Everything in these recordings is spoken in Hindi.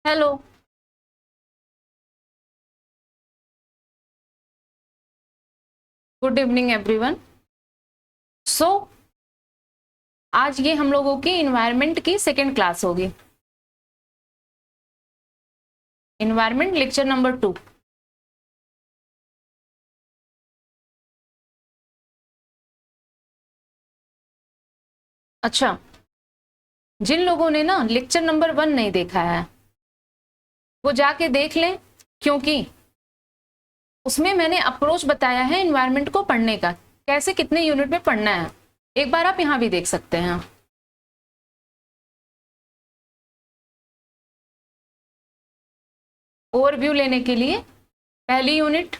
Hello. Good evening everyone. So आज ये हम लोगों की इन्वायरमेंट की सेकेंड क्लास होगी। Environment lecture number 2। अच्छा, जिन लोगों ने ना लेक्चर नंबर 1 नहीं देखा है वो जाके देख लें, क्योंकि उसमें मैंने अप्रोच बताया है इन्वायरमेंट को पढ़ने का, कैसे कितने यूनिट में पढ़ना है। एक बार आप यहाँ भी देख सकते हैं। ओवरव्यू लेने के लिए पहली यूनिट,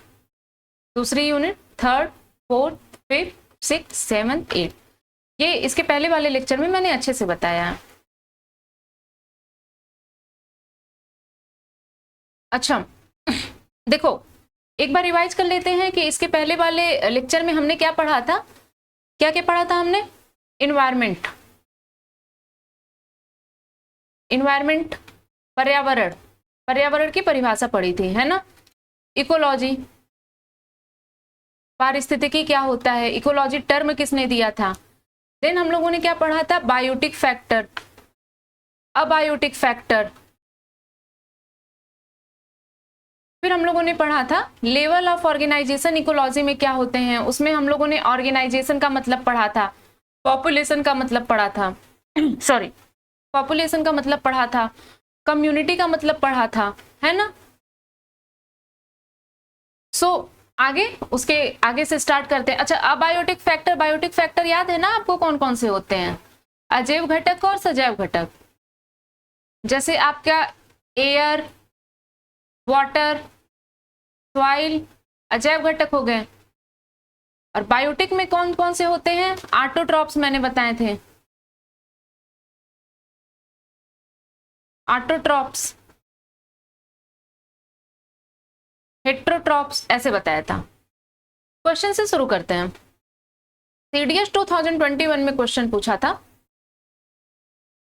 दूसरी unit, third, fourth, fifth, six, seventh, eight, ये इसके पहले वाले लेक्चर में मैंने अच्छे से बताया है। अच्छा, देखो एक बार रिवाइज कर लेते हैं कि इसके पहले वाले लेक्चर में हमने क्या पढ़ा था। क्या क्या पढ़ा था हमने? इन्वायरमेंट, इन्वायरमेंट पर्यावरण, पर्यावरण की परिभाषा पढ़ी थी, है ना। इकोलॉजी, पारिस्थितिकी क्या होता है, इकोलॉजी टर्म किसने दिया था। देन हम लोगों ने क्या पढ़ा था? Biotic factor, abiotic factor. फिर हम लोगों ने पढ़ा था लेवल ऑफ ऑर्गेनाइजेशन इकोलॉजी में क्या होते हैं। उसमें हम लोगों ने ऑर्गेनाइजेशन का मतलब पढ़ा था, पॉपुलेशन का मतलब पढ़ा था सॉरी, पॉपुलेशन का मतलब पढ़ा था, कम्युनिटी का मतलब पढ़ा था, है ना। आगे उसके आगे से स्टार्ट करते हैं। अच्छा, अबायोटिक फैक्टर, बायोटिक फैक्टर याद है ना आपको कौन कौन से होते हैं? अजैव घटक और सजैव घटक। जैसे आपका एयर, वाटर, सॉइल अजैव घटक हो गए। और बायोटिक में कौन कौन से होते हैं? ऑटोट्रॉप्स मैंने बताए थे, ऑटोट्रॉप्स, हेट्रोट्रॉप्स, ऐसे बताया था। क्वेश्चन से शुरू करते हैं। सीडीएस 2021 में क्वेश्चन पूछा था,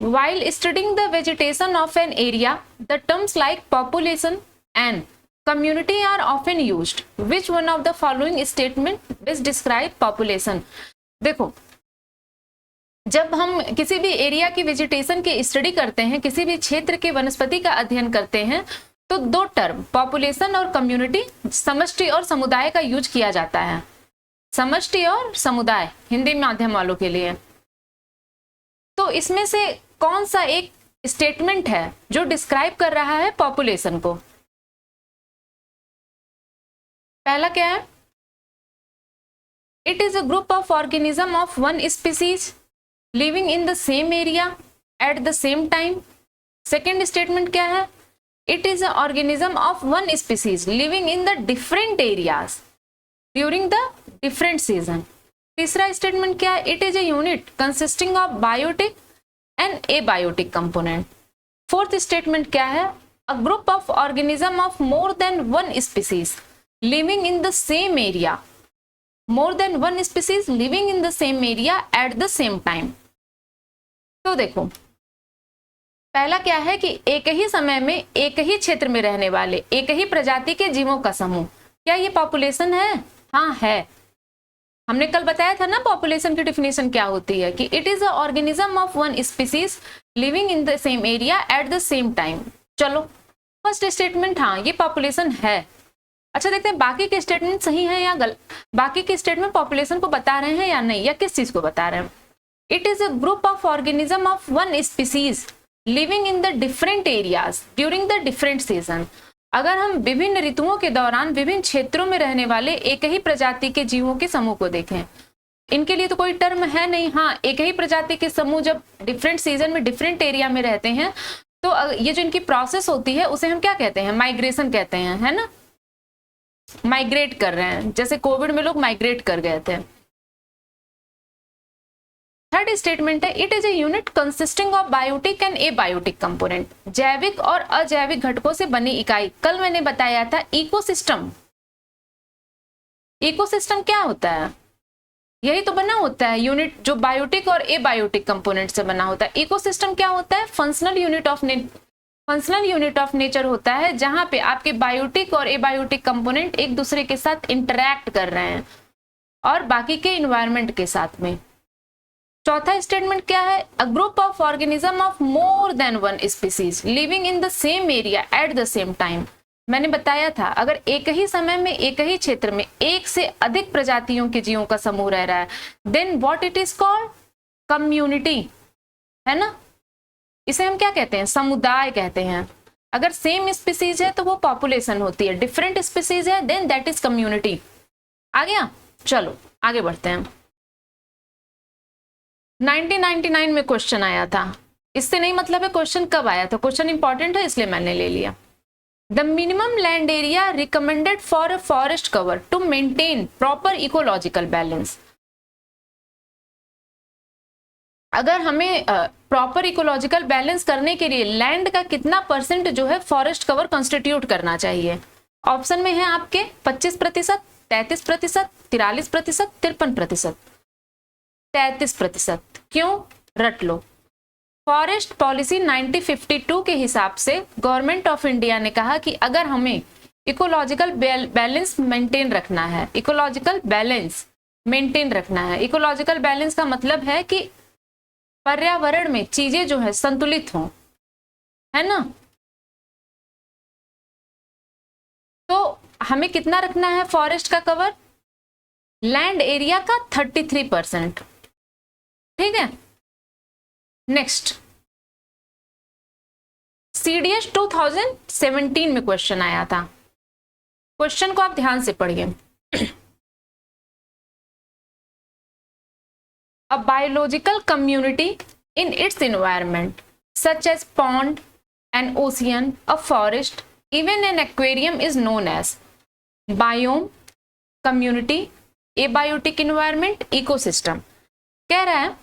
while studying the vegetation of an area the terms like population and community are often used, which one of the following statement best describe population। देखो, जब हम किसी भी एरिया की वेजिटेशन की स्टडी करते हैं, किसी भी क्षेत्र के वनस्पति का अध्ययन करते हैं, तो दो टर्म पॉपुलेशन और कम्युनिटी, समष्टि और समुदाय का यूज किया जाता है। समष्टि और समुदाय हिंदी माध्यम वालों के लिए। तो इसमें से कौन सा एक स्टेटमेंट है जो डिस्क्राइब कर रहा है पॉपुलेशन को? पहला क्या है? It is a group of organism of one species living in the same area at the same time. Second statement क्या है? It is a organism of one species living in the different areas during the different season. तीसरा स्टेटमेंट क्या है? It is a unit consisting of biotic and abiotic component. Fourth statement क्या है? A group of organism of more than one species living in the same area, more than one species living in the same area at the same time. तो देखो, पहला क्या है कि एक ही समय में एक ही क्षेत्र में रहने वाले एक ही प्रजाति के जीवों का समूह, क्या ये पॉपुलेशन है? हाँ है। हमने कल बताया था ना पॉपुलेशन की डिफिनेशन क्या होती है, कि it is a organism of one species living in the same area at the same time. चलो, फर्स्ट स्टेटमेंट हाँ ये पॉपुलेशन है। अच्छा, देखते हैं बाकी के स्टेटमेंट सही है या गलत। बाकी के स्टेटमेंट पॉपुलेशन को बता रहे हैं या नहीं, या किस चीज को बता रहे हैं? It is a group of organism of one species living in the different areas during the different season. अगर हम विभिन्न ऋतुओं के दौरान विभिन्न क्षेत्रों में रहने वाले एक ही प्रजाति के जीवों के समूह को देखें, इनके लिए तो कोई टर्म है नहीं। हाँ, एक ही प्रजाति के समूह जब डिफरेंट सीजन में डिफरेंट एरिया में रहते हैं, तो ये जो इनकी प्रोसेस होती है उसे हम क्या कहते हैं? माइग्रेशन कहते हैं, है ना। माइग्रेट कर रहे हैं, जैसे कोविड में लोग माइग्रेट कर गए थे। थर्ड स्टेटमेंट है, it is a unit consisting of biotic and abiotic component, जैविक और अजैविक घटकों से बनी इकाई। कल मैंने बताया था इकोसिस्टम। इकोसिस्टम क्या होता है? यही तो बना होता है यूनिट जो बायोटिक और एबायोटिक कंपोनेंट से बना होता है। इकोसिस्टम क्या होता है? Functional unit of functional unit of nature होता है जहां पे आपके बायोटिक और एबायोटिक कंपोनेंट एक दूसरे के साथ इंटरैक्ट कर रहे हैं और बाकी के इन्वायरमेंट के साथ में। चौथा स्टेटमेंट क्या है? A group of organism of more than one species living in the same area at the same time. मैंने बताया था अगर एक ही समय में एक ही क्षेत्र में एक से अधिक प्रजातियों के जीवों का समूह रह रहा है then what it is called? Community, है ना। इसे हम क्या कहते हैं? समुदाय कहते हैं। अगर सेम स्पीसीज है तो वो पॉपुलेशन होती है, डिफरेंट स्पीसीज है देन दैट इज कम्युनिटी। आ गया? चलो आगे बढ़ते हैं। 1999 में क्वेश्चन आया था, इससे नहीं मतलब है क्वेश्चन कब आया था, क्वेश्चन इंपॉर्टेंट है इसलिए मैंने ले लिया। The minimum land area recommended for a forest cover to maintain proper ecological balance. अगर हमें प्रॉपर इकोलॉजिकल बैलेंस करने के लिए लैंड का कितना परसेंट जो है फॉरेस्ट कवर कंस्टिट्यूट करना चाहिए? ऑप्शन में है आपके 25%, 33%, 43%, 53%। 33%। क्यों? रट लो। फॉरेस्ट पॉलिसी 1952 के हिसाब से गवर्नमेंट ऑफ इंडिया ने कहा कि अगर हमें इकोलॉजिकल बैलेंस मेंटेन रखना है, इकोलॉजिकल बैलेंस मेंटेन रखना है, इकोलॉजिकल बैलेंस का मतलब है कि पर्यावरण में चीजें जो है संतुलित हों, है ना। तो हमें कितना रखना है फॉरेस्ट का कवर? लैंड एरिया का 33%। ठीक है। नेक्स्ट, सीडीएस 2017 में क्वेश्चन आया था। क्वेश्चन को आप ध्यान से पढ़िए। A biological community in its environment, such as pond, an ocean, a forest, even an aquarium, is known as biome, community, abiotic environment, ecosystem। कह रहा है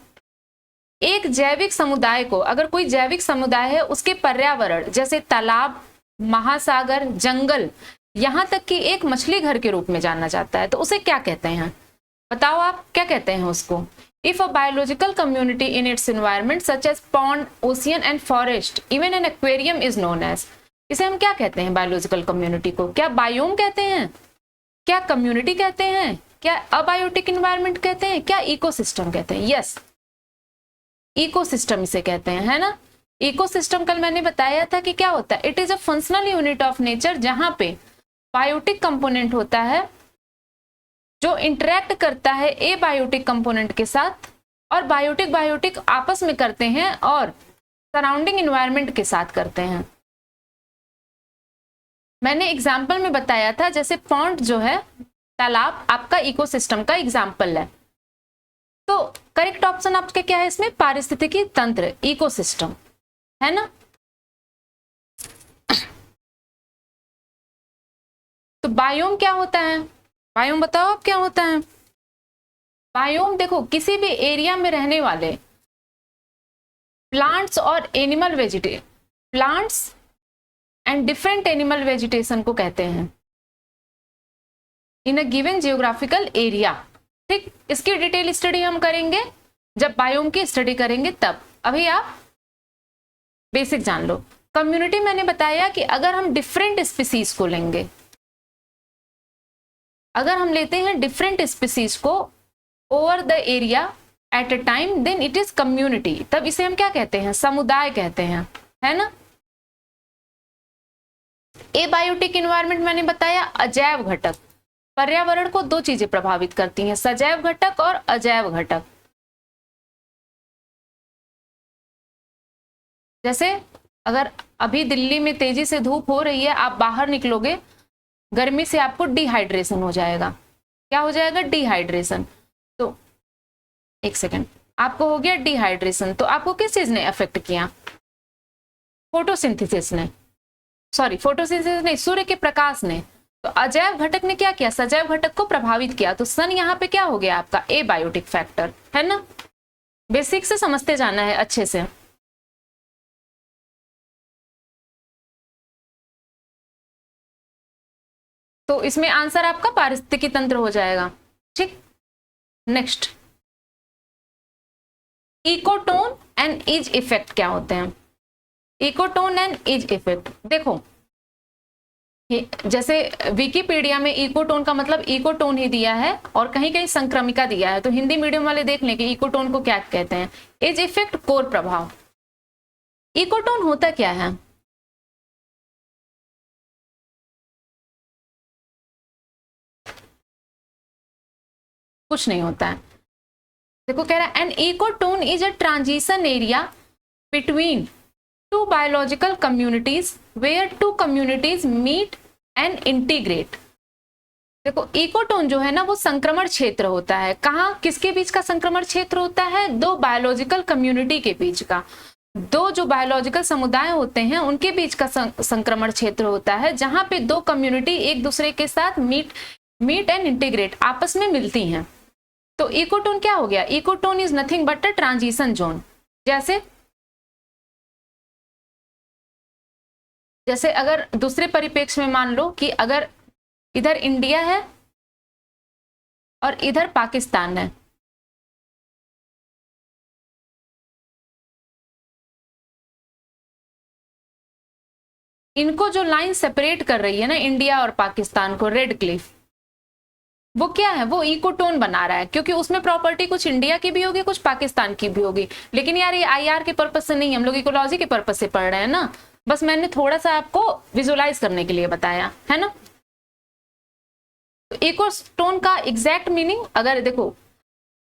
एक जैविक समुदाय को, अगर कोई जैविक समुदाय है उसके पर्यावरण जैसे तालाब, महासागर, जंगल, यहां तक कि एक मछली घर के रूप में जाना जाता है, तो उसे क्या कहते हैं? बताओ आप क्या कहते हैं उसको? If a biological community in its environment such as pond, ocean and forest, even an aquarium is known as, इसे हम क्या कहते हैं बायोलॉजिकल कम्युनिटी को? क्या बायोम कहते हैं, क्या कम्युनिटी कहते हैं, क्या अबायोटिक इन्वायरमेंट कहते हैं, क्या इकोसिस्टम कहते हैं? यस, इकोसिस्टम इसे कहते हैं, है ना। इकोसिस्टम कल मैंने बताया था कि क्या होता है, it is a functional unit of nature जहां पे बायोटिक कंपोनेंट होता है जो इंटरेक्ट करता है एबायोटिक कंपोनेंट के साथ, और बायोटिक आपस में करते हैं और सराउंडिंग एनवायरनमेंट के साथ करते हैं। मैंने एग्जाम्पल में बताया था जैसे पॉन्ड जो है, तालाब, आपका इकोसिस्टम का एग्जाम्पल है। तो करेक्ट ऑप्शन आपका क्या है इसमें? पारिस्थितिकी तंत्र, इकोसिस्टम, है ना। तो बायोम क्या होता है? बायोम बताओ आप क्या होता है? बायोम देखो, किसी भी एरिया में रहने वाले प्लांट्स और animal plants and different animal vegetation को कहते हैं इन अ गिवन जियोग्राफिकल एरिया। ठीक, इसकी डिटेल स्टडी हम करेंगे जब बायोम की स्टडी करेंगे तब। अभी आप बेसिक जान लो। कम्युनिटी मैंने बताया कि अगर हम डिफरेंट स्पीसीज को लेंगे, अगर हम लेते हैं डिफरेंट स्पीसीज को over the area at a time, then it is community. तब इसे हम क्या कहते हैं? समुदाय कहते हैं, है ना। एबायोटिक एनवायरनमेंट मैंने बताया अजैव घटक। पर्यावरण को दो चीजें प्रभावित करती हैं, सजैव घटक और अजैव घटक। जैसे अगर अभी दिल्ली में तेजी से धूप हो रही है, आप बाहर निकलोगे, गर्मी से आपको डिहाइड्रेशन हो जाएगा। क्या हो जाएगा? डिहाइड्रेशन। तो एक सेकंड, आपको हो गया डिहाइड्रेशन, तो आपको किस चीज ने अफेक्ट किया? फोटोसिंथेसिस ने, सॉरी फोटोसिंथेसिस नहीं, सूर्य के प्रकाश ने। तो अजैव घटक ने क्या किया? सजैव घटक को प्रभावित किया। तो सन यहाँ पे क्या हो गया आपका? एबायोटिक फैक्टर, है ना। बेसिक से समझते जाना है अच्छे से। तो इसमें आंसर आपका पारिस्थितिकी तंत्र हो जाएगा। ठीक, next, ecotone and is effect क्या होते हैं? Ecotone and edge effect. देखो जैसे विकिपीडिया में इकोटोन का मतलब इकोटोन ही दिया है और कहीं कहीं संक्रमिका दिया है, तो हिंदी मीडियम वाले देख लें कि इकोटोन को क्या कहते हैं। एज इफेक्ट, कोर प्रभाव। इकोटोन होता क्या है? कुछ नहीं होता है। देखो कह रहा है an ecotone is a transition area between two biological communities where two communities meet and integrate. देखो इकोटोन जो है ना वो संक्रमण क्षेत्र होता है। कहाँ, किसके बीच का संक्रमण क्षेत्र होता है? दो बायोलॉजिकल कम्युनिटी के बीच का, दो जो बायोलॉजिकल समुदाय होते हैं उनके बीच का संक्रमण क्षेत्र होता है, जहां पे दो कम्युनिटी एक दूसरे के साथ मीट एंड इंटीग्रेट, आपस में मिलती हैं। तो इकोटोन क्या हो गया? Ecotone is nothing but a transition zone. जैसे अगर दूसरे परिप्रेक्ष्य में मान लो कि अगर इधर इंडिया है और इधर पाकिस्तान है, इनको जो लाइन सेपरेट कर रही है ना इंडिया और पाकिस्तान को, रेड क्लिफ, वो क्या है? वो इकोटोन बना रहा है, क्योंकि उसमें प्रॉपर्टी कुछ इंडिया की भी होगी कुछ पाकिस्तान की भी होगी। लेकिन यार ये आईआर के पर्पज से नहीं, हम लोग इकोलॉजी के पर्पज से पढ़ रहे हैं ना, बस मैंने थोड़ा सा आपको विजुअलाइज करने के लिए बताया है ना। तो इकोटोन का एग्जैक्ट मीनिंग अगर देखो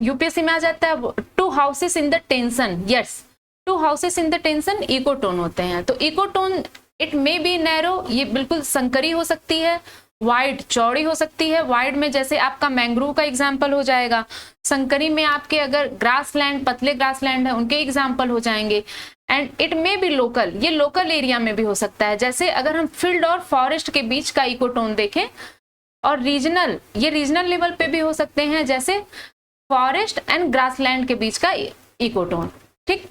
यूपीएससी में आ जाता है, to houses in the tension. Yes, to houses in the tension ecotone होते हैं। तो ecotone it may be narrow, ये बिल्कुल संकरी हो सकती है, वाइड चौड़ी हो सकती है। वाइड में जैसे आपका मैंग्रोव का एग्जाम्पल हो जाएगा, संकरी में आपके अगर ग्रासलैंड, पतले ग्रासलैंड है उनके एग्जाम्पल हो जाएंगे। And it may be local, ये लोकल एरिया में भी हो सकता है। जैसे अगर हम फील्ड और फॉरेस्ट के बीच का इकोटोन देखें, और रीजनल, ये रीजनल लेवल पे भी हो सकते हैं, जैसे फॉरेस्ट एंड ग्रासलैंड के बीच का इकोटोन। ठीक।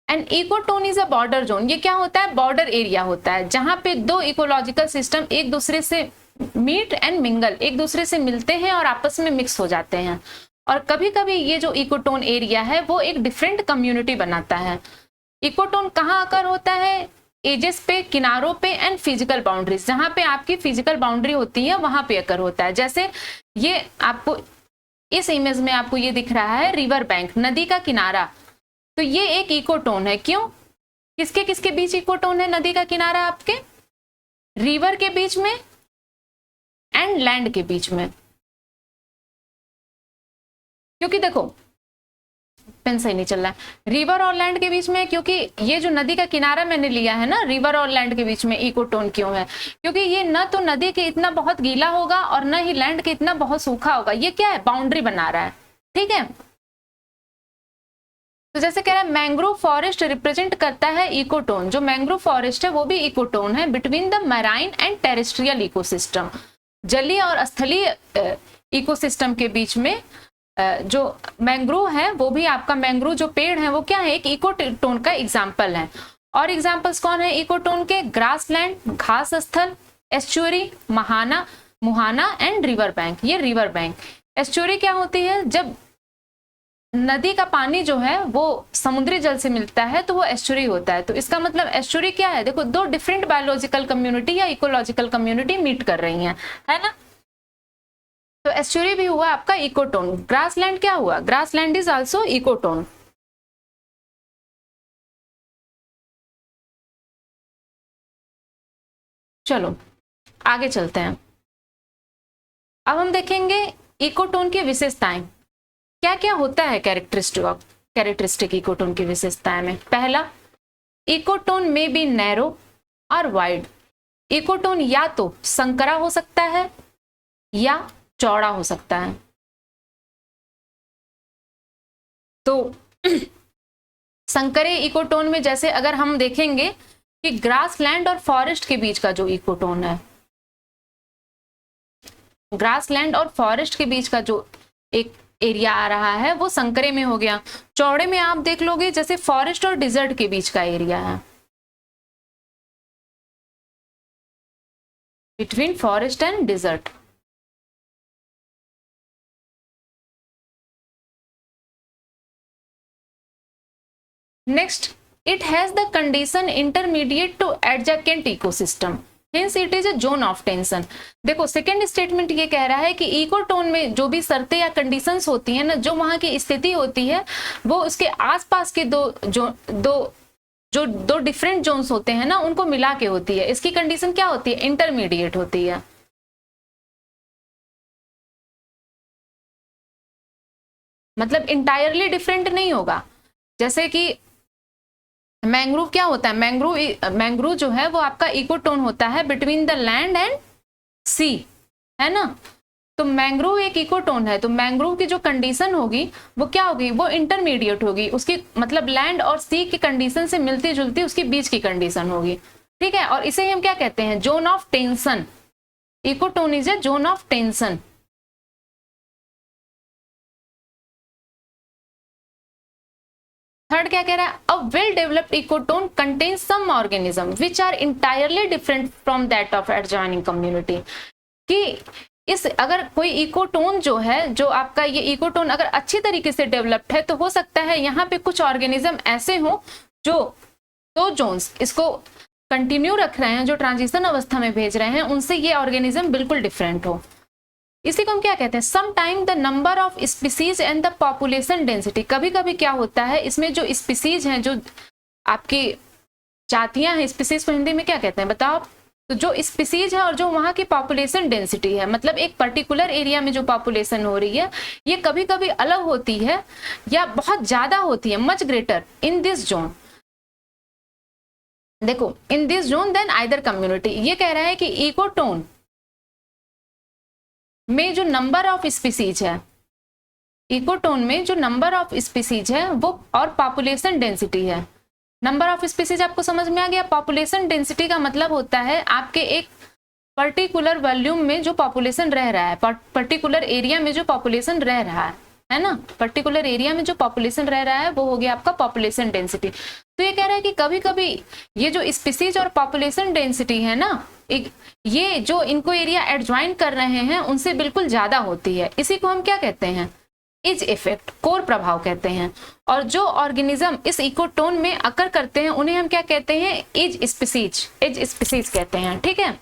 And ecotone is a border zone. ये क्या होता है? बॉर्डर एरिया होता है, जहां पे दो इकोलॉजिकल सिस्टम एक दूसरे से मीट एंड मिंगल, एक दूसरे से मिलते हैं और आपस में मिक्स हो जाते हैं। और कभी कभी ये जो इकोटोन एरिया है वो एक डिफरेंट कम्युनिटी बनाता है। इकोटोन कहाँ आकर होता है? एजेस पे, किनारों पे एंड फिजिकल बाउंड्रीज, जहां पे आपकी फिजिकल बाउंड्री होती है वहां पे अकर होता है। जैसे ये आपको इस इमेज में आपको ये दिख रहा है रिवर बैंक, नदी का किनारा, तो ये एक इकोटोन है। क्यों? किसके किसके बीच इकोटोन है? नदी का किनारा आपके रिवर के बीच में एंड लैंड के बीच में। क्योंकि देखो पेन सही नहीं चल रहा है, रिवर और लैंड के बीच में, क्योंकि ये जो नदी का किनारा मैंने लिया है ना, रिवर और लैंड के बीच में इकोटोन क्यों है? क्योंकि ये न तो नदी के इतना बहुत गीला होगा और न ही लैंड के इतना बहुत सूखा होगा। ये क्या है? बाउंड्री बना रहा है। ठीक है। तो जैसे कह रहा है मैंग्रोव फॉरेस्ट रिप्रेजेंट करता है इकोटोन। जो मैंग्रोव फॉरेस्ट है वो भी इकोटोन है between the marine and terrestrial ecosystem. जलीय और स्थलीय इकोसिस्टम के बीच में जो मैंग्रोव है वो भी आपका, मैंग्रोव जो पेड़ है वो क्या है? एक इकोटोन का एग्जाम्पल है। और एग्जाम्पल्स कौन है इकोटोन के? ग्रासलैंड, घास स्थल, एस्चुरी, मुहाना एंड रिवर बैंक। ये रिवर बैंक। एस्चुरी क्या होती है? जब नदी का पानी जो है वो समुद्री जल से मिलता है तो वो एस्चुरी होता है। तो इसका मतलब एस्चुरी क्या है? देखो दो डिफरेंट बायोलॉजिकल कम्युनिटी या इकोलॉजिकल कम्युनिटी मीट कर रही हैं, है ना। तो एस्चुरी भी हुआ आपका इकोटोन। ग्रासलैंड क्या हुआ? Grassland is also ecotone. चलो आगे चलते हैं। अब हम देखेंगे इकोटोन की विशेषताएं, क्या क्या होता है कैरेक्टरिस्टिक इकोटोन की विशेषताएं में। पहला, इकोटोन में बी नैरो और वाइड। इकोटोन या तो संकरा हो सकता है या चौड़ा हो सकता है। तो संकरे इकोटोन में जैसे अगर हम देखेंगे कि ग्रासलैंड और फॉरेस्ट के बीच का जो इकोटोन है, ग्रासलैंड और फॉरेस्ट के बीच का जो एक एरिया आ रहा है वो संकरे में हो गया। चौड़े में आप देख लोगे जैसे फॉरेस्ट और डिजर्ट के बीच का एरिया है, between forest and desert. Next, it has the condition intermediate to adjacent ecosystem, hence it is a zone of tension. देखो सेकेंड स्टेटमेंट ये कह रहा है कि इकोटोन में जो भी शर्तें या कंडीशंस होती हैं ना, जो वहां की स्थिति होती है वो उसके आसपास के दो डिफरेंट जोन्स होते हैं ना, उनको मिला के होती है। इसकी कंडीशन क्या होती है? इंटरमीडिएट होती है। मतलब इंटायरली डिफरेंट नहीं होगा। जैसे कि मैंग्रोव क्या होता है? मैंग्रोव जो है वो आपका इकोटोन होता है बिटवीन द लैंड एंड सी, है ना। तो मैंग्रोव एक इकोटोन है, तो मैंग्रोव की जो कंडीशन होगी वो क्या होगी? वो इंटरमीडिएट होगी। उसकी मतलब लैंड और सी की कंडीशन से मिलती जुलती उसके बीच की कंडीशन होगी, ठीक है। और इसे हम क्या कहते हैं? Zone of tension. Ecotone is a zone of tension. Third क्या कह रहा है? A well developed ecotone contains some organism which are entirely different from that of adjoining community. कि इस अगर कोई इकोटोन जो है, जो आपका ये इकोटोन अगर अच्छी तरीके से डेवलप्ड है, तो हो सकता है यहाँ पे कुछ ऑर्गेनिज्म ऐसे हो जो दो जोन्स इसको कंटिन्यू रख रहे हैं, जो ट्रांजिशन अवस्था में भेज रहे हैं, उनसे ये ऑर्गेनिज्म बिल्कुल डिफरेंट हो। इसी को हम क्या कहते हैं? Some time the number of species and the population density. कभी कभी क्या होता है, इसमें जो स्पीसीज हैं, जो आपकी जातियां हैं, स्पीसीज को हिंदी में क्या कहते हैं बताओ? तो जो स्पीसीज है और जो वहां की पॉपुलेशन डेंसिटी है, मतलब एक पर्टिकुलर एरिया में जो पॉपुलेशन हो रही है, ये कभी कभी अलग होती है या बहुत ज्यादा होती है, much greater in this zone. देखो, in this zone then either community. ये कह रहा है कि इकोटोन में जो नंबर ऑफ स्पीसीज है, इकोटोन में जो नंबर ऑफ स्पीसीज है वो और पॉपुलेशन डेंसिटी है। नंबर ऑफ स्पीसीज आपको समझ में आ गया। पॉपुलेशन डेंसिटी का मतलब होता है आपके एक पर्टिकुलर वॉल्यूम में जो पॉपुलेशन रह रहा है, पर्टिकुलर एरिया में जो पॉपुलेशन रह रहा है ना, पर्टिकुलर एरिया में जो पॉपुलेशन रह रहा है वो हो गया आपका पॉपुलेशन डेंसिटी। तो ये कह रहा है कि कभी कभी ये जो स्पीसीज और पॉपुलेशन डेंसिटी है ना, ये जो इनको एरिया एडजॉइन कर रहे हैं उनसे बिल्कुल ज्यादा होती है। इसी को हम क्या कहते हैं? इज इफेक्ट, कोर प्रभाव कहते हैं। और जो ऑर्गेनिज्म इस इकोटोन में अकर करते हैं उन्हें हम क्या कहते हैं? इज स्पीसीज कहते हैं, ठीक है।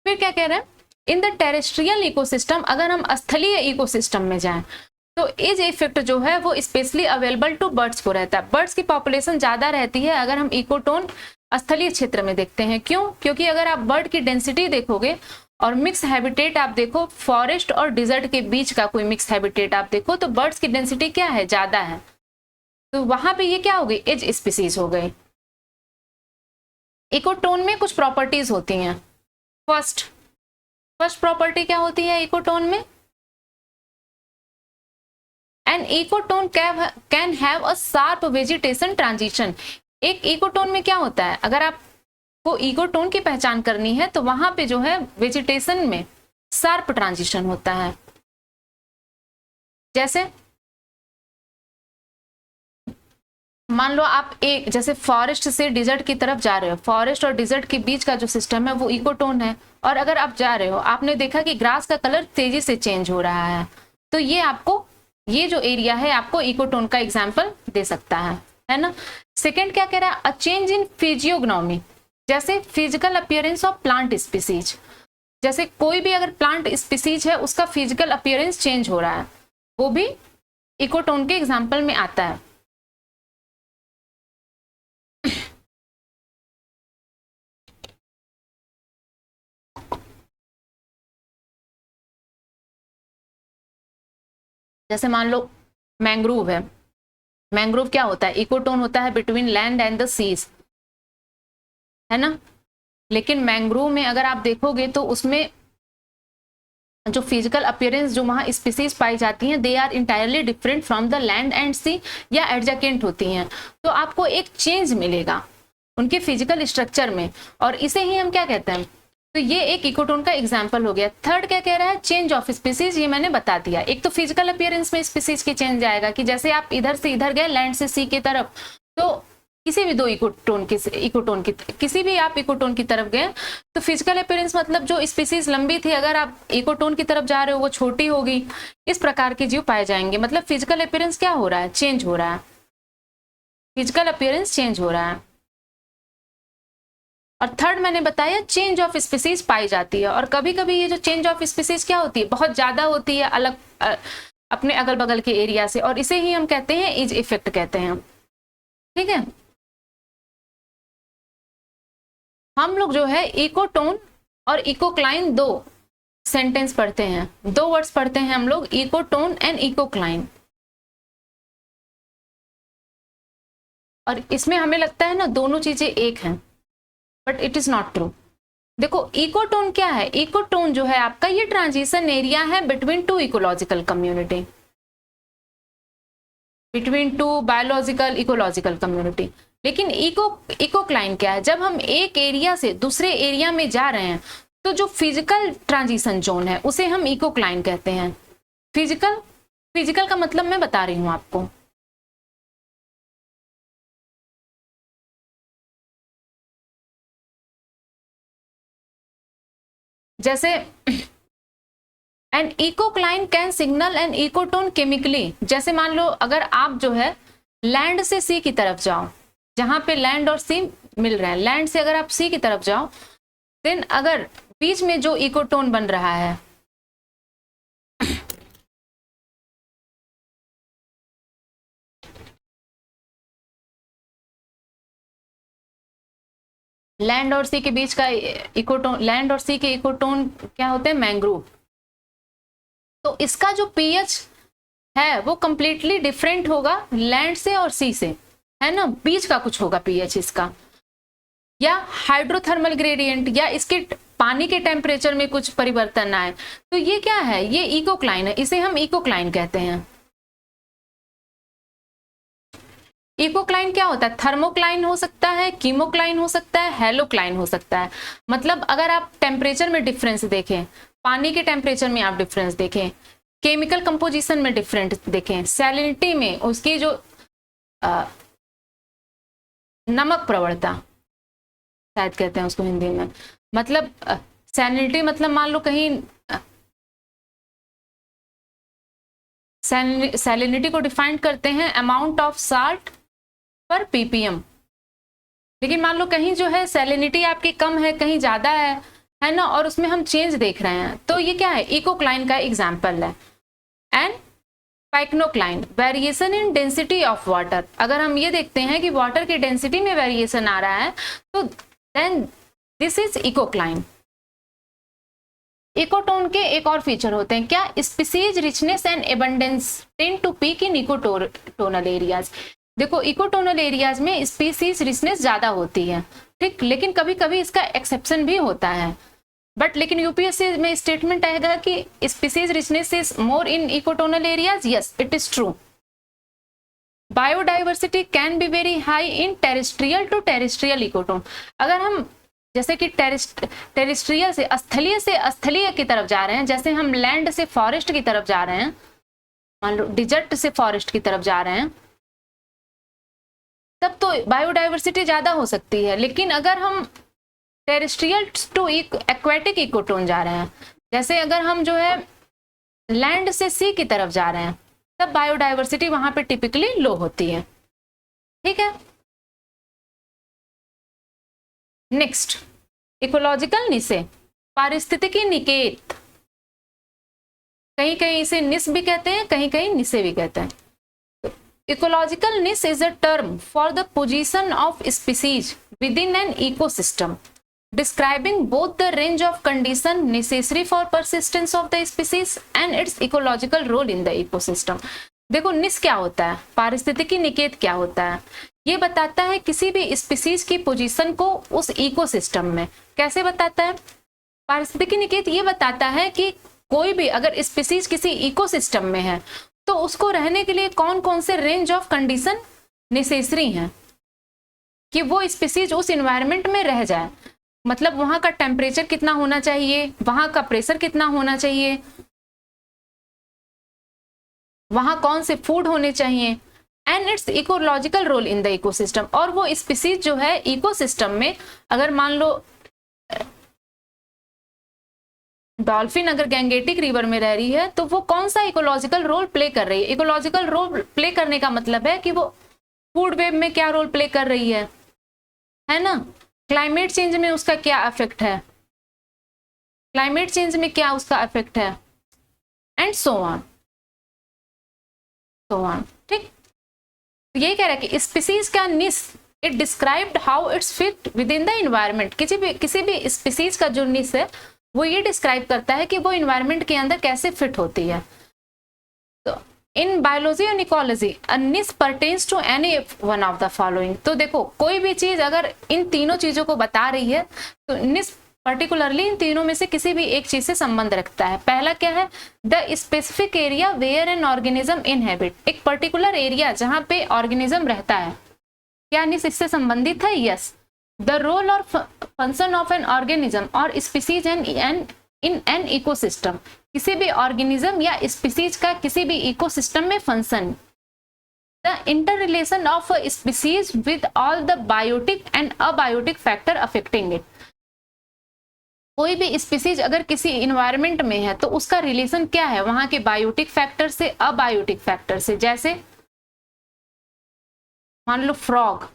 फिर क्या कह रहे हैं? इन द टेरेस्ट्रियल इकोसिस्टम, अगर हम स्थलीय इकोसिस्टम में जाएं तो इज इफेक्ट जो है वो स्पेशली अवेलेबल टू बर्ड्स को रहता है। बर्ड्स की पॉपुलेशन ज्यादा रहती है अगर हम इकोटोन स्थलीय क्षेत्र में देखते हैं। क्यों? क्योंकि अगर आप बर्ड की डेंसिटी देखोगे और मिक्स हैबिटेट आप देखो, फॉरेस्ट और डिजर्ट के बीच का कोई मिक्स हैबिटेट आप देखो, तो बर्ड्स की डेंसिटी क्या है? ज्यादा है। तो वहां पे ये क्या हो गई? एज स्पीसीज हो गई। इकोटोन में कुछ प्रॉपर्टीज होती हैं। फर्स्ट प्रॉपर्टी क्या होती है इकोटोन में? An ecotone can have a sharp vegetation transition. एक इकोटोन में क्या होता है, अगर आपको इकोटोन की पहचान करनी है तो वहां पे जो है वेजिटेशन में शार्प ट्रांजिशन होता है। जैसे मान लो आप एक जैसे फॉरेस्ट से डिजर्ट की तरफ जा रहे हो, फॉरेस्ट और डिजर्ट के बीच का जो सिस्टम है वो इकोटोन है। और अगर आप जा रहे हो, आपने देखा कि ग्रास का कलर तेजी से चेंज हो रहा है, तो ये आपको ये जो एरिया है आपको इकोटोन का एग्जाम्पल दे सकता है ना। सेकेंड क्या कह रहा है? अ चेंज इन फिजियोग्नोमी, जैसे physical appearance of plant species. जैसे कोई भी अगर प्लांट स्पीसीज है उसका फिजिकल अपीयरेंस चेंज हो रहा है, वो भी इकोटोन के एग्जाम्पल में आता है। जैसे मान लो मैंग्रोव है, मैंग्रोव क्या होता है? इकोटोन होता है between land and the seas, है ना। लेकिन मैंग्रोव में अगर आप देखोगे तो उसमें जो फिजिकल अपीयरेंस जो वहां स्पीसीज पाई जाती हैं, they are entirely different from the land and sea, या एडजेकेंट होती हैं। तो आपको एक चेंज मिलेगा उनके फिजिकल स्ट्रक्चर में, और इसे ही हम क्या कहते हैं? तो ये एक इकोटोन का एग्जाम्पल हो गया। थर्ड क्या कह रहा है? चेंज ऑफ स्पीसीज, ये मैंने बता दिया। एक तो फिजिकल अपीयरेंस में स्पीसीज की चेंज आएगा कि जैसे आप इधर से इधर गए, लैंड से सी की तरफ, तो किसी भी दो किसी भी आप इकोटोन की तरफ गए तो फिजिकल अपीयरेंस मतलब जो स्पीसीज लंबी थी, अगर आप इकोटोन की तरफ जा रहे हो वो छोटी होगी। इस प्रकार के जीव पाए जाएंगे, मतलब फिजिकल अपीयरेंस क्या हो रहा है? चेंज हो रहा है। फिजिकल अपीयरेंस चेंज हो रहा है। और थर्ड मैंने बताया चेंज ऑफ स्पीसीज पाई जाती है, और कभी कभी ये जो चेंज ऑफ स्पीसीज क्या होती है, बहुत ज्यादा होती है अलग अपने अगल बगल के एरिया से, और इसे ही हम कहते हैं एज इफेक्ट कहते हैं। ठीक है, हम लोग जो है इकोटोन और इकोक्लाइन दो सेंटेंस पढ़ते हैं, दो वर्ड्स पढ़ते हैं हम लोग, इकोटोन एंड इकोक्लाइन। और इसमें हमें लगता है ना दोनों चीजें एक हैं, but it is not true. देखो इकोटोन क्या है, इकोटोन जो है आपका ये ट्रांजिशन एरिया है between two ecological community, between two biological ecological community. लेकिन इकोक्लाइन क्या है, जब हम एक एरिया से दूसरे एरिया में जा रहे हैं तो जो फिजिकल ट्रांजिशन जोन है उसे हम इकोक्लाइन कहते हैं। फिजिकल का मतलब मैं बता रही हूं आपको। जैसे an ecocline can signal an ecotone chemically, जैसे मान लो अगर आप जो है लैंड से सी की तरफ जाओ, जहां पे लैंड और सी मिल रहे हैं, लैंड से अगर आप सी की तरफ जाओ, देन अगर बीच में जो इकोटोन बन रहा है, लैंड और सी के बीच का इकोटोन, लैंड और सी के इकोटोन क्या होते हैं, मैंग्रोव। तो इसका जो पीएच है वो कंप्लीटली डिफरेंट होगा लैंड से और सी से, है ना, बीच का कुछ होगा पीएच इसका, या हाइड्रोथर्मल ग्रेडियंट, या इसके पानी के टेम्परेचर में कुछ परिवर्तन आए, तो ये क्या है, ये इकोक्लाइन है, इसे हम इकोक्लाइन कहते हैं। इकोक्लाइन क्या होता है, थर्मोक्लाइन हो सकता है, कीमोक्लाइन हो सकता है, हेलोक्लाइन हो सकता है। मतलब अगर आप टेम्परेचर में डिफरेंस देखें, पानी के टेम्परेचर में आप डिफरेंस देखें, केमिकल कंपोजिशन में डिफरेंट देखें, सैलिनिटी में उसकी जो नमक प्रवणता शायद कहते हैं उसको हिंदी में, मतलब सैलिनिटी मतलब मान लो कहीं सैलिनिटी को डिफाइन करते हैं अमाउंट ऑफ साल्ट पर पीपीएम, लेकिन मान लो कहीं जो है सैलिनिटी आपकी कम है, कहीं ज्यादा है ना, और उसमें हम चेंज देख रहे हैं, तो ये क्या है, इकोक्लाइन का एग्जाम्पल है। And pycnocline, variation in density of water, अगर हम ये देखते हैं कि वाटर की डेंसिटी में वेरिएशन आ रहा है तो then this is ecocline. Ecotone के एक और फीचर होते हैं क्या, species richness and abundance tend to peak in ecotonal areas. देखो इकोटोनल एरियाज में स्पीसीज रिचनेस ज्यादा होती है, ठीक, लेकिन कभी कभी इसका एक्सेप्शन भी होता है, बट लेकिन यूपीएससी में स्टेटमेंट आएगा कि species richness is more in ecotonal areas, yes it is true. Biodiversity can be very high in terrestrial to terrestrial ecotone, अगर हम जैसे कि टेरेस्ट्रियल से स्थलीय की तरफ जा रहे हैं, जैसे हम लैंड से फॉरेस्ट की तरफ जा रहे हैं, मान लो डिजर्ट से फॉरेस्ट की तरफ जा रहे हैं, तब तो बायोडाइवर्सिटी ज्यादा हो सकती है। लेकिन अगर हम टेरेस्ट्रियल टू एक्वेटिक इकोटोन जा रहे हैं, जैसे अगर हम जो है लैंड से सी की तरफ जा रहे हैं, तब बायोडाइवर्सिटी वहां पे टिपिकली लो होती है। ठीक है, नेक्स्ट इकोलॉजिकल निसे, पारिस्थितिकी निकेत, कहीं कहीं इसे निस भी कहते हैं, कहीं कहीं निसे भी कहते हैं। इकोलॉजिकल निस is a term for the position of species with in an ecosystem describing both the range of condition necessary for persistence of the species and its ecological role in the ecosystem। देखो निस क्या होता है, पारिस्थितिकी निकेत क्या होता है, ये बताता है किसी भी स्पीसीज की पोजीशन को उस इकोसिस्टम में। कैसे बताता है, पारिस्थितिकी निकेत ये बताता है कि कोई भी अगर स्पीसीज किसी इकोसिस्टम में है तो उसको रहने के लिए कौन कौन से रेंज ऑफ कंडीशन नेसेसरी हैं कि वो स्पीसीज उस इन्वायरमेंट में रह जाए। मतलब वहां का टेम्परेचर कितना होना चाहिए, वहां का प्रेशर कितना होना चाहिए, वहां कौन से फूड होने चाहिए, and its ecological role in the ecosystem. और वो स्पीसीज जो है इकोसिस्टम में, अगर मान लो डॉल्फिन अगर गैंगेटिक रिवर में रह रही है तो वो कौन सा इकोलॉजिकल रोल प्ले कर रही है। इकोलॉजिकल रोल प्ले करने का मतलब है कि वो फूड वेब में क्या रोल प्ले कर रही है ना, क्लाइमेट चेंज में उसका क्या इफेक्ट है, क्लाइमेट चेंज में क्या उसका इफेक्ट है, एंड सो ऑन ठीक। ये कह रहा है कि स्पीसीज का निस it described how it's fit with in the environment. किसी भी स्पीसीज का जो निस है वो ये डिस्क्राइब करता है कि वो इन्वायरमेंट के अंदर कैसे फिट होती है। तो in biology and ecology a niche pertains to any one of the following. तो देखो कोई भी चीज अगर इन तीनों चीजों को बता रही है तो निस पर्टिकुलरली इन तीनों में से किसी भी एक चीज से संबंध रखता है। पहला क्या है, the specific area where an organism inhabit. एक पर्टिकुलर एरिया जहां पे ऑर्गेनिज्म रहता है, क्या निस इससे संबंधित है? यस। द रोल और फंक्शन ऑफ एन ऑर्गेनिज्म और स्पीसीज इन एन इकोसिस्टम। किसी भी ऑर्गेनिज्म या स्पीसीज का किसी भी इकोसिस्टम में function. The interrelation of species with all the biotic and abiotic factor affecting it. कोई भी स्पीसीज अगर किसी इन्वायरमेंट में है तो उसका रिलेशन क्या है वहां के बायोटिक फैक्टर से, अबायोटिक फैक्टर से। जैसे मान लो फ्रॉग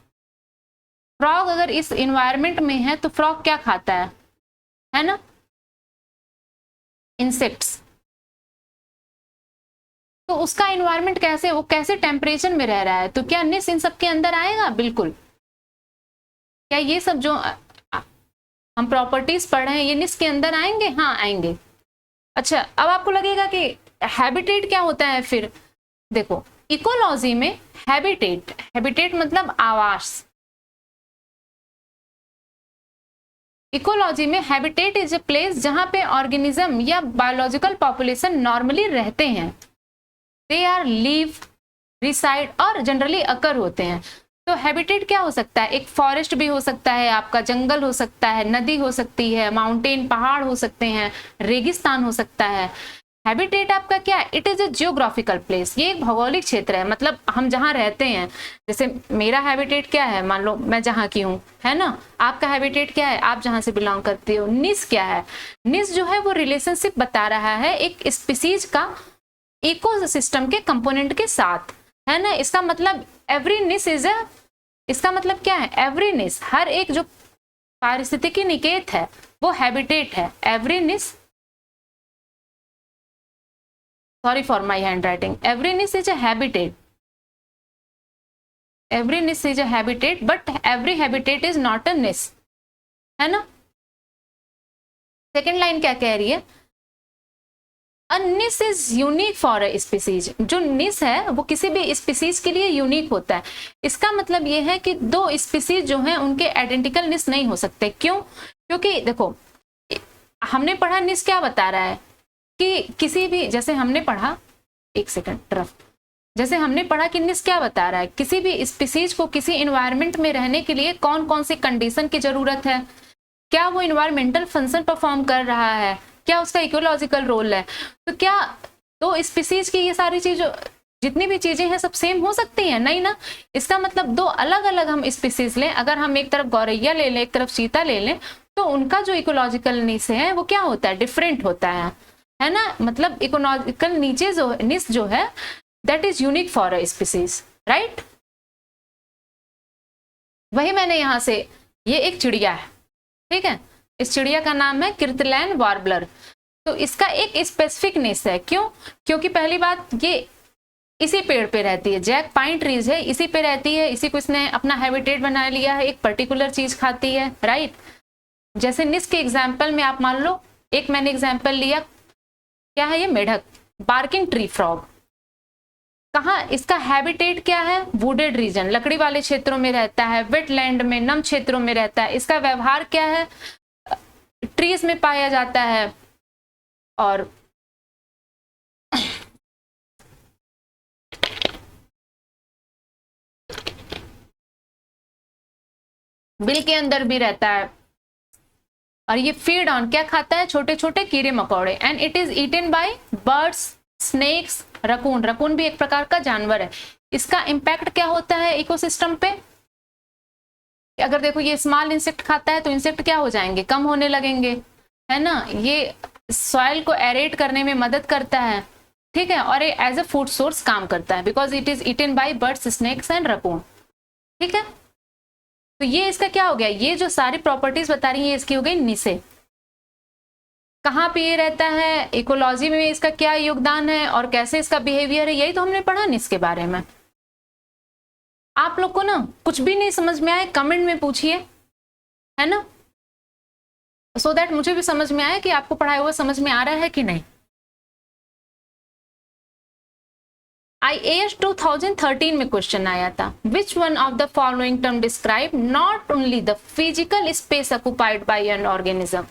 अगर इस इन्वायरमेंट में है तो फ्रॉग क्या खाता है ना, इंसेक्ट्स। तो उसका इन्वायरमेंट कैसे, वो कैसे टेम्परेचर में रह रहा है, तो क्या निस इन सब के अंदर आएगा? बिल्कुल। क्या ये सब जो हम प्रॉपर्टीज पढ़ रहे हैं ये निस के अंदर आएंगे? हाँ आएंगे। अच्छा, अब आपको लगेगा कि हैबिटेट क्या होता है फिर। देखो इकोलॉजी में हैबिटेट मतलब आवास। इकोलॉजी में हैबिटेट इज ए प्लेस जहां पे ऑर्गेनिज्म या बायोलॉजिकल पॉपुलेशन नॉर्मली रहते हैं। दे आर लिव, रिसाइड और जनरली अकर होते हैं। तो हैबिटेट क्या हो सकता है? एक फॉरेस्ट भी हो सकता है, आपका जंगल हो सकता है, नदी हो सकती है, माउंटेन पहाड़ हो सकते हैं, रेगिस्तान हो सकता है। हैबिटेट आपका क्या है? It is A geographical place. ये एक भौगोलिक क्षेत्र है, मतलब हम जहाँ रहते हैं। जैसे मेरा हैबिटेट क्या है, मान लो मैं जहाँ की हूँ, है ना। आपका हैबिटेट क्या है, आप जहाँ से बिलोंग करते हो। निस क्या है? निस जो है वो रिलेशनशिप बता रहा है एक स्पीसीज का इकोसिस्टम के कंपोनेंट के साथ, है ना। इसका मतलब एवरी निस इज ए, इसका मतलब क्या है? एवरी निस, हर एक जो पारिस्थितिकी निकेत है वो हैबिटेट है। एवरी निस, sorry for my hand writing, every निस इज ए हैबिटेट, एवरी निस is a habitat but every habitat is not a निस, है ना। सेकेंड लाइन क्या कह रही है? अ निस is unique for a species. जो निस है वो किसी भी स्पीसीज के लिए यूनिक होता है। इसका मतलब ये है कि दो स्पीसीज जो हैं उनके आइडेंटिकल निस नहीं हो सकते। क्यों? क्योंकि देखो हमने पढ़ा निस क्या बता रहा है कि किसी भी, जैसे हमने पढ़ा, एक सेकंड तरफ, जैसे हमने पढ़ा कि निस क्या बता रहा है, किसी भी स्पीसीज को किसी इन्वायरमेंट में रहने के लिए कौन कौन सी कंडीशन की जरूरत है, क्या वो इन्वायरमेंटल फंक्शन परफॉर्म कर रहा है, क्या उसका इकोलॉजिकल रोल है। तो क्या दो स्पीसीज की ये सारी चीजें, जितनी भी चीजें हैं सब सेम हो सकती हैं? नहीं ना। इसका मतलब दो अलग अलग हम स्पीसीज लें, अगर हम एक तरफ गौरैया ले लें, एक तरफ चीता ले लें, तो उनका जो इकोलॉजिकल निस है वो क्या होता है? डिफरेंट होता है ना। मतलब इकोलॉजिकल नीचे जो निस जो है that is unique for a species, right. वही मैंने यहां से, ये एक चिड़िया है, ठीक है, इस चिड़िया का नाम है किर्तलैंड वार्बलर। तो इसका एक स्पेसिफिक निस है। क्यों? क्योंकि पहली बात ये इसी पेड़ पे रहती है, जैक पाइन ट्रीज है, इसी पे रहती है, इसी को इसने अपना हैबिटेट बना लिया है, एक पर्टिकुलर चीज खाती है, राइट। जैसे निस के एग्जाम्पल में आप मान लो, एक मैंने एग्जाम्पल लिया, क्या है ये? मेढक, बार्किंग ट्री फ्रॉग। कहाँ इसका हैबिटेट क्या है? वुडेड रीजन, लकड़ी वाले क्षेत्रों में रहता है, वेटलैंड में, नम क्षेत्रों में रहता है। इसका व्यवहार क्या है? ट्रीज में पाया जाता है और बिल के अंदर भी रहता है। और ये फीड ऑन, क्या खाता है? छोटे छोटे कीड़े मकोड़े। And it is eaten by birds, snakes, raccoon. Raccoon भी एक प्रकार का जानवर है। इसका इम्पैक्ट क्या होता है इकोसिस्टम पे? अगर देखो ये स्मॉल इंसेक्ट खाता है तो इंसेक्ट क्या हो जाएंगे? कम होने लगेंगे, है ना। ये सॉइल को एरेट करने में मदद करता है, ठीक है, और एज ए फूड सोर्स काम करता है, because it is eaten by birds, snakes and raccoon. ठीक है, तो ये इसका क्या हो गया, ये जो सारी प्रॉपर्टीज बता रही है इसकी हो गई नीसे। कहाँ पे ये रहता है, इकोलॉजी में इसका क्या योगदान है और कैसे इसका बिहेवियर है, यही तो हमने पढ़ा नीस के बारे में। आप लोग को ना कुछ भी नहीं समझ में आए कमेंट में पूछिए, है ना, सो दैट मुझे भी समझ में आए कि आपको पढ़ाया हुआ समझ में आ रहा है कि नहीं। IAS 2013 में क्वेश्चन आया था, which one of the following term describe not only the physical space occupied by an organism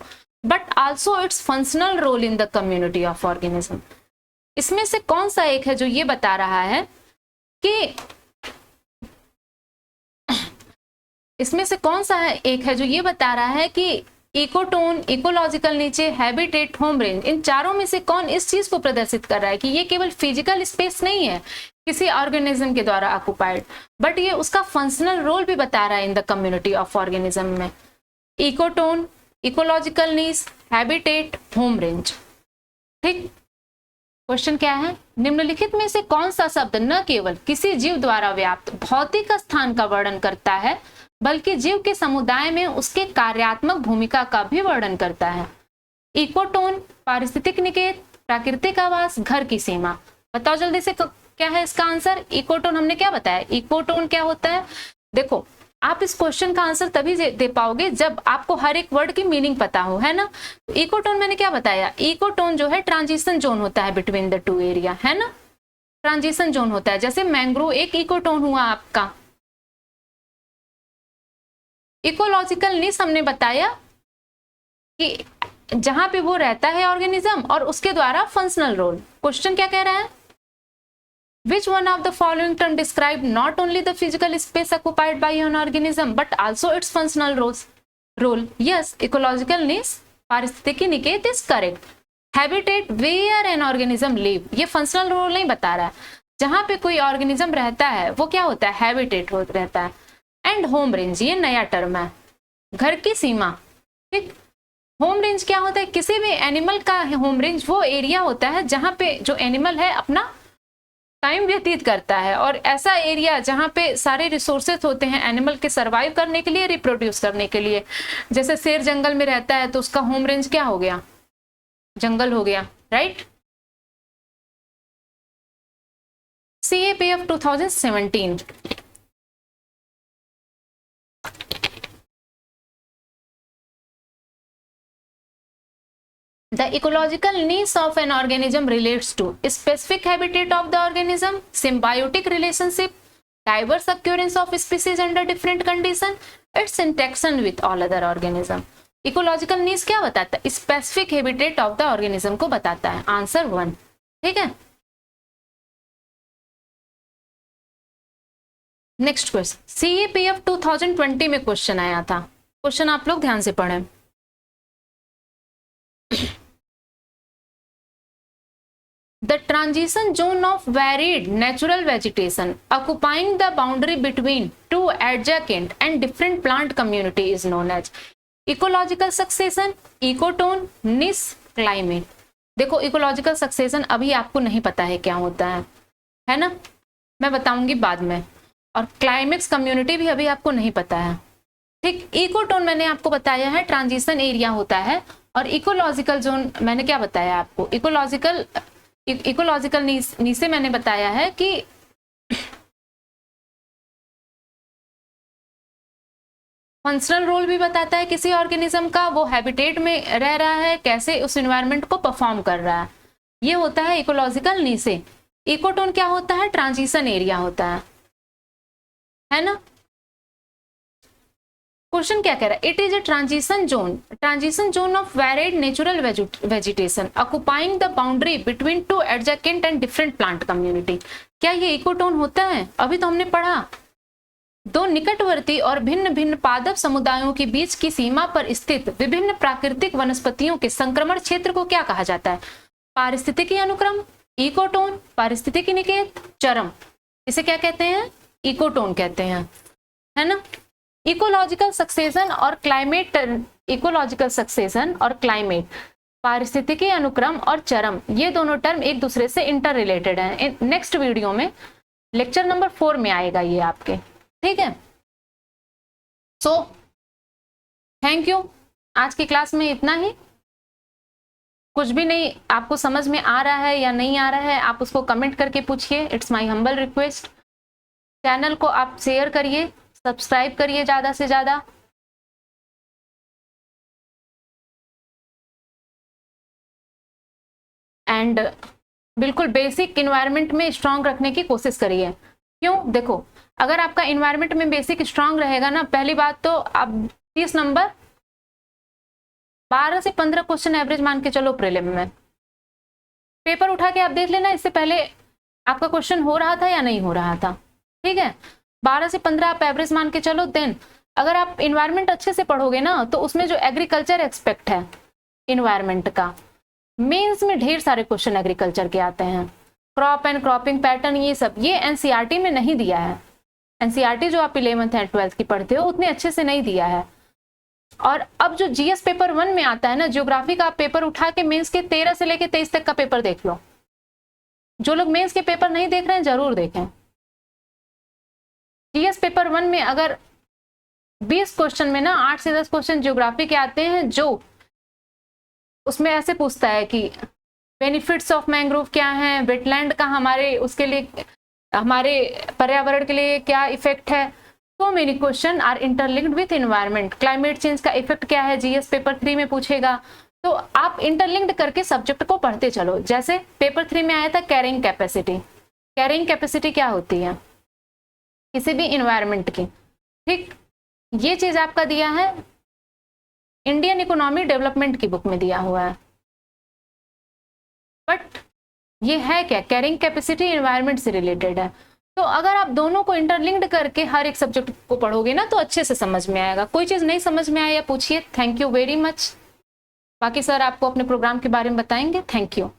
but also its functional role in the community of organism. इसमें से कौन सा एक है जो ये बता रहा है कि इसमें से कौन सा है एक है जो ये बता रहा है कि इकोटोन, इकोलॉजिकल नीचे, हैबिटेट, होम रेंज, इन चारों में से कौन इस चीज को प्रदर्शित कर रहा है कि ये केवल फिजिकल स्पेस नहीं है किसी ऑर्गेनिज्म के द्वारा ऑक्युपाइड, बट ये उसका फंक्शनल रोल भी बता रहा है in the community of organism में। Ecotone, ecological niche, habitat, home range. ठीक, क्वेश्चन क्या है, निम्नलिखित में से कौन सा शब्द न केवल किसी जीव द्वारा व्याप्त भौतिक स्थान का वर्णन करता है बल्कि जीव के समुदाय में उसके कार्यात्मक भूमिका का भी वर्णन करता है। इकोटोन, पारिस्थितिक निकेत, प्राकृतिक आवास, घर की सीमा। बताओ जल्दी से क्या है इसका आंसर। इकोटोन हमने क्या बताया, इकोटोन क्या होता है। देखो आप इस क्वेश्चन का आंसर तभी दे पाओगे जब आपको हर एक वर्ड की मीनिंग पता हो, है ना। तो इकोटोन मैंने क्या बताया, इकोटोन जो है ट्रांजिशन जोन होता है बिटवीन द टू एरिया, है ना, ट्रांजिशन जोन होता है। जैसे मैंग्रोव एक इकोटोन हुआ आपका। इकोलॉजिकल नीड्स हमने बताया कि जहां पे वो रहता है ऑर्गेनिज्म और उसके द्वारा फंक्शनल रोल। क्वेश्चन क्या कह रहा है, which one of the following term describe not only the physical space occupied by an organism but also its functional role. Yes, ecological niche, पारिस्थितिकी निकेत is correct. Habitat, where an organism live, ये फंक्शनल रोल नहीं बता रहा है। जहां पे कोई ऑर्गेनिज्म रहता है वो क्या होता है, हैबिटेट रहता है। एंड होम रेंज, ये नया टर्म है, घर की सीमा। ठीक, होम रेंज क्या होता है, किसी भी एनिमल का होम रेंज वो एरिया होता है जहां पे जो एनिमल है अपना टाइम व्यतीत करता है, और ऐसा एरिया जहां पे सारे रिसोर्सेज होते हैं एनिमल के सरवाइव करने के लिए, रिप्रोड्यूस करने के लिए। जैसे शेर जंगल में रहता है तो उसका होम रेंज क्या हो गया, जंगल हो गया, right. CAPF 2017, the ecological needs of an organism relates to specific habitat of the organism, symbiotic relationship, diverse occurrence of species under different condition, its interaction with all other organism। Ecological needs क्या बताता है, specific habitat of the organism को बताता है। आंसर 1। ठीक है, नेक्स्ट क्वेश्चन, CAPF 2020 में क्वेश्चन आया था। क्वेश्चन आप लोग ध्यान से पढ़ें। The transition zone of varied natural vegetation occupying the boundary between two adjacent and different plant community is known as ecological succession, ecotone, niche, climate। देखो इकोलॉजिकल सक्सेशन अभी आपको नहीं पता है क्या होता है ना, मैं बताऊंगी बाद में। और क्लाइमेक्स कम्युनिटी भी अभी आपको नहीं पता है। ठीक, इकोटोन मैंने आपको बताया है ट्रांजिशन एरिया होता है, और इकोलॉजिकल जोन मैंने क्या बताया आपको, इकोलॉजिकल नीचे मैंने बताया है कि फंक्शनल रोल भी बताता है किसी ऑर्गेनिज्म का, वो हैबिटेट में रह रहा है, कैसे उस एनवायरनमेंट को परफॉर्म कर रहा है, ये होता है इकोलॉजिकल नीचे। इकोटोन क्या होता है, ट्रांजिशन एरिया होता है ना। क्वेश्चन क्या कह रहा है, it is a transition zone of varied natural vegetation occupying the boundary between two adjacent and different plant community. क्या ये इकोटोन होता है, अभी तो हमने पढ़ा, दो निकटवर्ती और भिन्न भिन्न पादप समुदायों के बीच की सीमा पर स्थित विभिन्न प्राकृतिक वनस्पतियों के संक्रमण क्षेत्र को क्या कहा जाता है, पारिस्थितिकी अनुक्रम, इकोटोन, पारिस्थितिकी निकेत, चरम, इसे क्या कहते हैं, इकोटोन कहते हैं, है ना। इकोलॉजिकल सक्सेशन और क्लाइमेट, इकोलॉजिकल सक्सेशन और क्लाइमेट, पारिस्थितिकी अनुक्रम और चरम, ये दोनों टर्म एक दूसरे से इंटर रिलेटेड हैं। नेक्स्ट वीडियो में लेक्चर नंबर 4 में आएगा ये आपके, ठीक है। So thank you. आज की क्लास में इतना ही। कुछ भी नहीं आपको समझ में आ रहा है या नहीं आ रहा है, आप उसको कमेंट करके पूछिए। It's my humble request. Channel को आप शेयर करिए, सब्सक्राइब करिए ज़्यादा से ज़्यादा। एंड बिल्कुल बेसिक इन्वायरमेंट में स्ट्रांग रखने की कोशिश करिए। क्यों? देखो, अगर आपका इन्वायरमेंट में बेसिक स्ट्रांग रहेगा ना, पहली बात तो आप 30 नंबर 12 से 15 क्वेश्चन एवरेज मान के चलो प्रीलिम में। पेपर उठा के आप देख लेना इससे पहले आपका क्वेश्चन हो रहा था या नहीं हो रहा था। ठीक है, 12 से 15 आप एवरेज मान के चलो। देन अगर आप इन्वायरमेंट अच्छे से पढ़ोगे ना, तो उसमें जो एग्रीकल्चर एक्सपेक्ट है इन्वायरमेंट का, मेंस में ढेर सारे क्वेश्चन एग्रीकल्चर के आते हैं। क्रॉप एंड क्रॉपिंग पैटर्न, ये सब ये एनसीईआरटी में नहीं दिया है। एनसीईआरटी जो आप 11th एंड 12th की पढ़ते हो उतने अच्छे से नहीं दिया है। और अब जो जीएस पेपर 1 में आता है ना, ज्योग्राफी का आप पेपर उठा के मेंस के 13 से लेके 23 तक का पेपर देख लो। जो लोग मेंस के पेपर नहीं देख रहे हैं जरूर देखें। जीएस पेपर 1 में अगर 20 क्वेश्चन में ना 8 से 10 क्वेश्चन ज्योग्राफी के आते हैं, जो उसमें ऐसे पूछता है कि बेनिफिट्स ऑफ मैंग्रोव क्या है, वेटलैंड का हमारे उसके लिए, हमारे पर्यावरण के लिए क्या इफेक्ट है। So many question are interlinked with environment। Climate change का इफेक्ट क्या है, जीएस पेपर 3 में पूछेगा। तो आप इंटरलिंक्ड करके सब्जेक्ट को पढ़ते चलो। जैसे पेपर 3 में आया था कैरिंग कैपेसिटी। कैरिंग कैपेसिटी क्या होती है किसी भी इन्वायरमेंट की। ठीक, ये चीज आपका दिया है इंडियन इकोनॉमी डेवलपमेंट की बुक में दिया हुआ है। बट ये है क्या, कैरिंग कैपेसिटी इन्वायरमेंट से रिलेटेड है। तो अगर आप दोनों को इंटरलिंक्ड करके हर एक सब्जेक्ट को पढ़ोगे ना, तो अच्छे से समझ में आएगा। कोई चीज नहीं समझ में आया पूछिए। Thank you very much. बाकी सर आपको अपने प्रोग्राम के बारे में बताएंगे। Thank you.